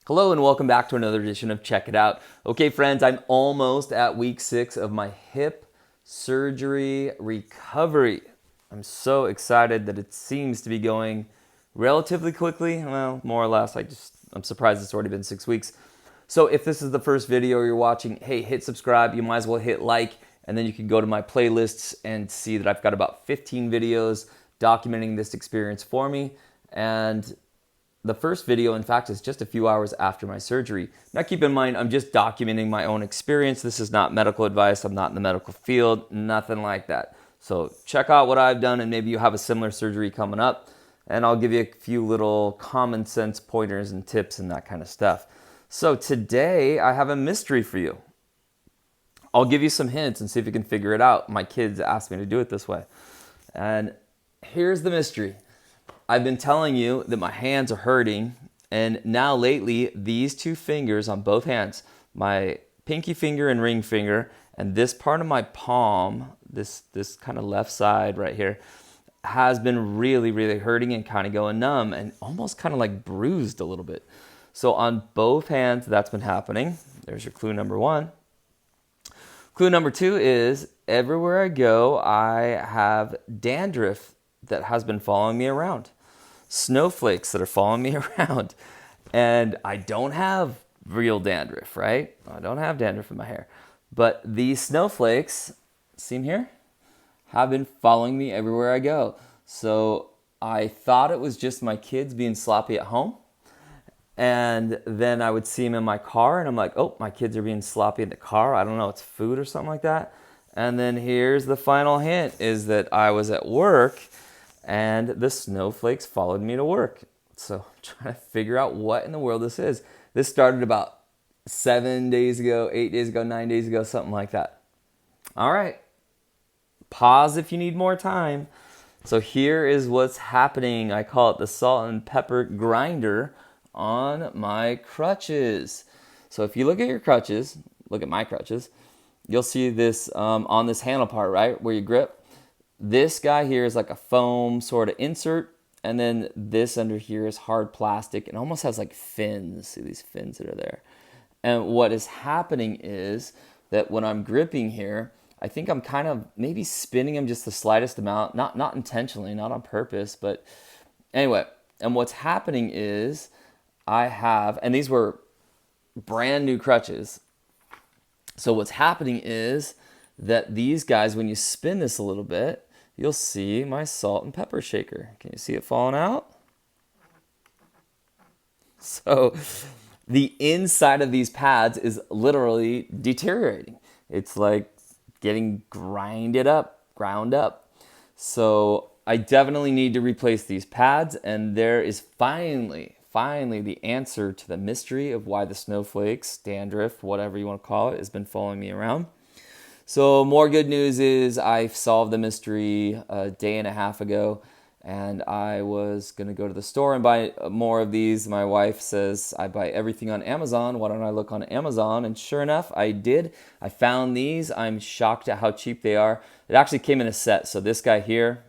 Hello and welcome back to another edition of Check It Out. Okay friends, I'm almost at week 6 of my hip surgery recovery. I'm so excited that it seems to be going relatively quickly. Well, more or less. I'm surprised it's already been 6 weeks. So if this is the first video you're watching, hey, hit subscribe. You might as well hit like, and then you can go to my playlists and see that I've got about 15 videos documenting this experience for me. And the first video, in fact, is just a few hours after my surgery. Now keep in mind, I'm just documenting my own experience. This is not medical advice. I'm not in the medical field, nothing like that. So check out what I've done, and maybe you have a similar surgery coming up, and I'll give you a few little common sense pointers and tips and that kind of stuff. So today I have a mystery for you. I'll give you some hints and see if you can figure it out. My kids asked me to do it this way. And here's the mystery. I've been telling you that my hands are hurting, and now lately these two fingers on both hands, my pinky finger and ring finger, and this part of my palm, this kind of left side right here, has been really hurting and kind of going numb and almost kind of like bruised a little bit. So on both hands that's been happening. There's your clue number 1. Clue number 2 is everywhere I go I have dandruff that has been following me around. Snowflakes that are following me around. And I don't have real dandruff, right? I don't have dandruff in my hair. But these snowflakes, see them here, have been following me everywhere I go. So I thought it was just my kids being sloppy at home. And then I would see them in my car, and I'm like, oh, my kids are being sloppy in the car. I don't know, it's food or something like that. And then here's the final hint, is that I was at work, and the snowflakes followed me to work. So I'm trying to figure out what in the world this is. This started about 7 days ago, 8 days ago, 9 days ago, something like that. All right. Pause if you need more time. So here is what's happening. I call it the salt and pepper grinder on my crutches. So if you look at your crutches, look at my crutches, you'll see this on this handle part, right, where you grip. This guy here is like a foam sort of insert, and then this under here is hard plastic and almost has like fins. See these fins that are there? And what is happening is that when I'm gripping here, I think I'm kind of maybe spinning them just the slightest amount, not intentionally, not on purpose, but anyway. And what's happening is I have, and these were brand new crutches. So what's happening is that these guys, when you spin this a little bit, you'll see my salt and pepper shaker. Can you see it falling out? So the inside of these pads is literally deteriorating. It's like getting ground up. So I definitely need to replace these pads, and there is finally the answer to the mystery of why the snowflakes, dandruff, whatever you want to call it, has been following me around. So more good news is I've solved the mystery a day and a half ago, and I was going to go to the store and buy more of these. My wife says I buy everything on Amazon. Why don't I look on Amazon? And sure enough, I did. I found these. I'm shocked at how cheap they are. It actually came in a set. So this guy here,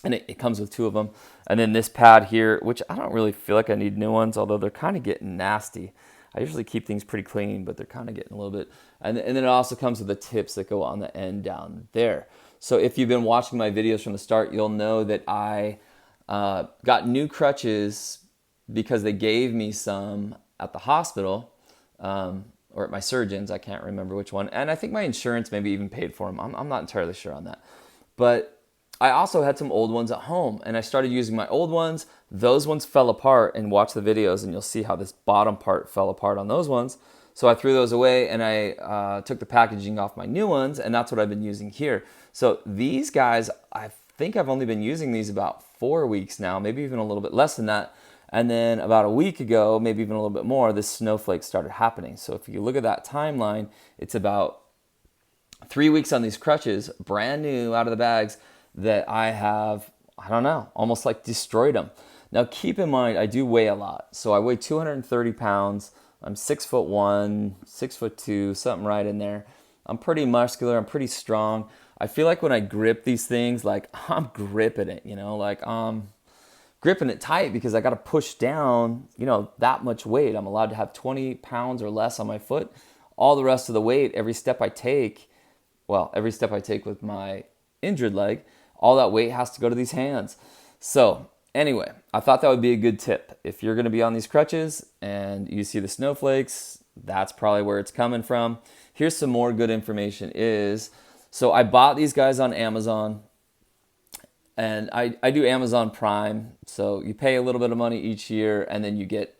and it comes with 2 of them. And then this pad here, which I don't really feel like I need new ones, although they're kind of getting nasty. I usually keep things pretty clean, but they're kind of getting a little bit. And then it also comes with the tips that go on the end down there. So if you've been watching my videos from the start, you'll know that I got new crutches because they gave me some at the hospital or at my surgeon's. I can't remember which one. And I think my insurance maybe even paid for them. I'm not entirely sure on that. But I also had some old ones at home, and I started using my old ones. Those ones fell apart, and watch the videos and you'll see how this bottom part fell apart on those ones. So I threw those away, and I took the packaging off my new ones, and that's what I've been using here. So these guys, I think I've only been using these about 4 weeks now, maybe even a little bit less than that. And then about a week ago, maybe even a little bit more, this snowflake started happening. So if you look at that timeline, it's about 3 weeks on these crutches, brand new out of the bags, that I have, I don't know, almost like destroyed them. Now keep in mind, I do weigh a lot. So I weigh 230 pounds. I'm 6'1", 6'2", something right in there. I'm pretty muscular, I'm pretty strong. I feel like when I grip these things, like I'm gripping it, you know, like gripping it tight because I got to push down, you know, that much weight. I'm allowed to have 20 pounds or less on my foot. All the rest of the weight, every step I take with my injured leg, all that weight has to go to these hands. So anyway, I thought that would be a good tip. If you're going to be on these crutches and you see the snowflakes, that's probably where it's coming from. Here's some more good information so I bought these guys on Amazon, and I do Amazon Prime. So you pay a little bit of money each year and then you get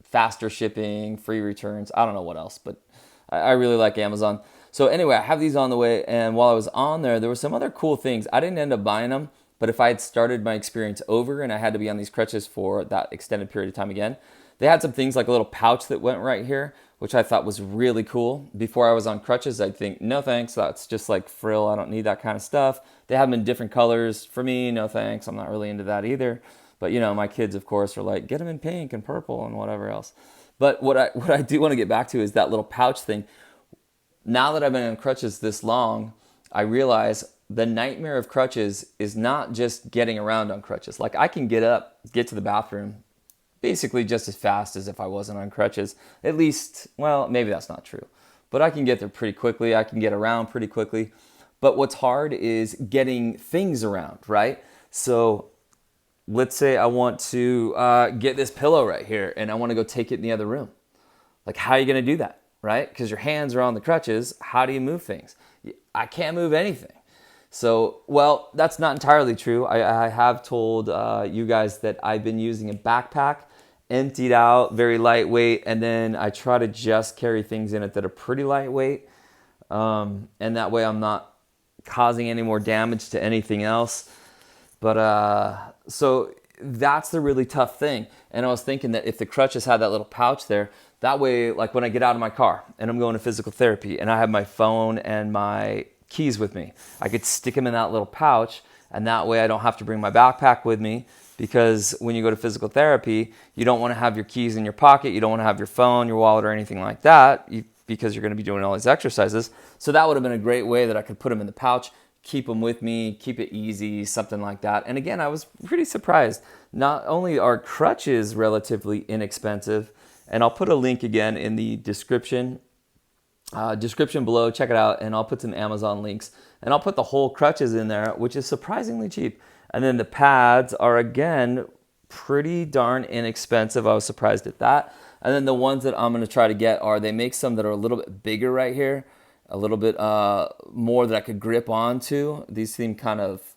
faster shipping, free returns. I don't know what else, but I really like Amazon. So anyway, I have these on the way, and while I was on there were some other cool things. I didn't end up buying them, but if I had started my experience over and I had to be on these crutches for that extended period of time again, they had some things like a little pouch that went right here, which I thought was really cool. Before I was on crutches, I'd think, no thanks, that's just like frill, I don't need that kind of stuff. They have them in different colors. For me, no thanks, I'm not really into that either. But you know, my kids, of course, are like, get them in pink and purple and whatever else. But what I do want to get back to is that little pouch thing. Now that I've been on crutches this long, I realize the nightmare of crutches is not just getting around on crutches. Like I can get up, get to the bathroom basically just as fast as if I wasn't on crutches. At least, well, maybe that's not true, but I can get there pretty quickly. I can get around pretty quickly. But what's hard is getting things around, right? So let's say I want to get this pillow right here and I want to go take it in the other room. Like, how are you going to do that, right? Because your hands are on the crutches. How do you move things? I can't move anything. So, well, that's not entirely true. I have told you guys that I've been using a backpack, emptied out, very lightweight, and then I try to just carry things in it that are pretty lightweight. And that way I'm not causing any more damage to anything else. But so that's the really tough thing. And I was thinking that if the crutches had that little pouch there, that way, like when I get out of my car and I'm going to physical therapy and I have my phone and my keys with me, I could stick them in that little pouch, and that way I don't have to bring my backpack with me, because when you go to physical therapy, you don't want to have your keys in your pocket, you don't want to have your phone, your wallet, or anything like that, because you're going to be doing all these exercises. So that would have been a great way that I could put them in the pouch, keep them with me, keep it easy, something like that. And again, I was pretty surprised. Not only are crutches relatively inexpensive, and I'll put a link again in the description below, check it out, and I'll put some Amazon links, and I'll put the whole crutches in there, which is surprisingly cheap. And then the pads are, again, pretty darn inexpensive. I was surprised at that. And then the ones that I'm going to try to get they make some that are a little bit bigger right here, a little bit more that I could grip onto. These seem kind of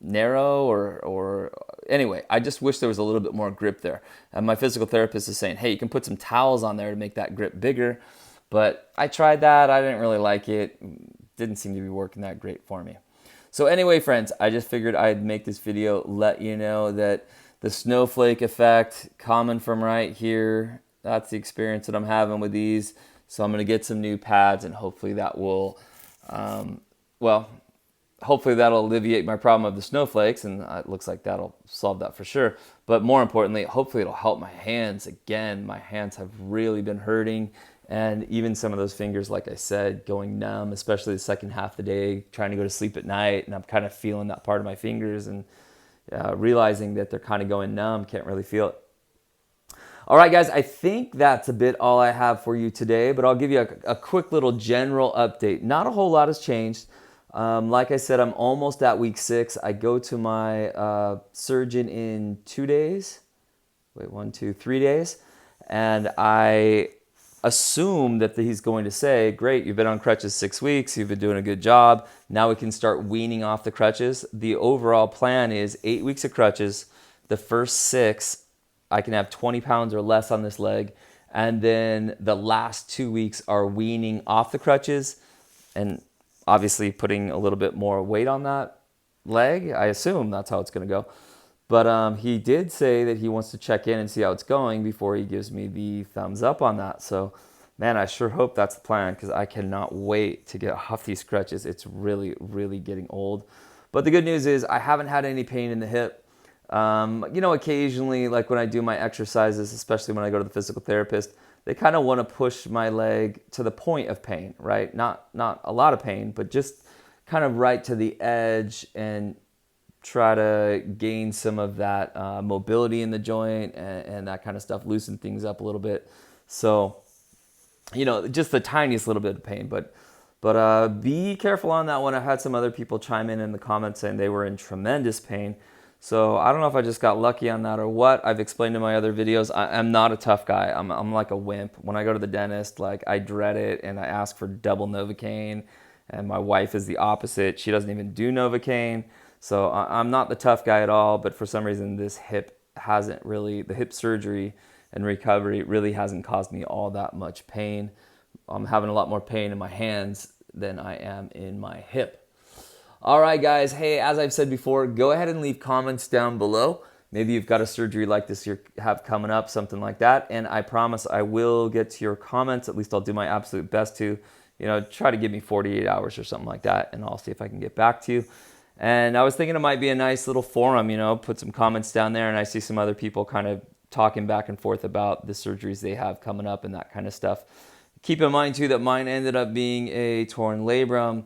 narrow, or anyway, I just wish there was a little bit more grip there. And my physical therapist is saying, hey, you can put some towels on there to make that grip bigger. But I tried that. I didn't really like it. Didn't seem to be working that great for me. So anyway, friends, I just figured I'd make this video, let you know that the snowflake effect coming from right here, that's the experience that I'm having with these. So I'm going to get some new pads, and hopefully that will, hopefully that'll alleviate my problem of the snowflakes, and it looks like that'll solve that for sure. But more importantly, hopefully it'll help my hands. Again, my hands have really been hurting, and even some of those fingers, like I said, going numb, especially the second half of the day, trying to go to sleep at night, and I'm kind of feeling that part of my fingers and realizing that they're kind of going numb, can't really feel it. All right, guys, I think that's a bit all I have for you today, but I'll give you a quick little general update. Not a whole lot has changed. Like I said, I'm almost at week 6. I go to my surgeon in 3 days, and I assume that he's going to say, great, you've been on crutches 6 weeks, you've been doing a good job, now we can start weaning off the crutches. The overall plan is 8 weeks of crutches. The first 6, I can have 20 pounds or less on this leg, and then the last 2 weeks are weaning off the crutches and obviously putting a little bit more weight on that leg. I assume that's how it's going to go. But he did say that he wants to check in and see how it's going before he gives me the thumbs up on that. So, man, I sure hope that's the plan, because I cannot wait to get off these crutches. It's really, really getting old. But the good news is I haven't had any pain in the hip. Occasionally, like when I do my exercises, especially when I go to the physical therapist, they kind of want to push my leg to the point of pain, right? Not a lot of pain, but just kind of right to the edge, and try to gain some of that mobility in the joint and that kind of stuff, loosen things up a little bit. So, you know, just the tiniest little bit of pain, but be careful on that one. I had some other people chime in the comments saying they were in tremendous pain. So I don't know if I just got lucky on that or what. I've explained in my other videos, I'm not a tough guy. I'm like a wimp. When I go to the dentist, like I dread it and I ask for double Novocaine. And my wife is the opposite. She doesn't even do Novocaine. So I'm not the tough guy at all. But for some reason, this hip hasn't really, the hip surgery and recovery really hasn't caused me all that much pain. I'm having a lot more pain in my hands than I am in my hip. All right, guys. Hey, as I've said before, go ahead and leave comments down below. Maybe you've got a surgery like this you have coming up, something like that. And I promise I will get to your comments. At least I'll do my absolute best to, you know, try to give me 48 hours or something like that. And I'll see if I can get back to you. And I was thinking it might be a nice little forum, you know, put some comments down there. And I see some other people kind of talking back and forth about the surgeries they have coming up and that kind of stuff. Keep in mind, too, that mine ended up being a torn labrum.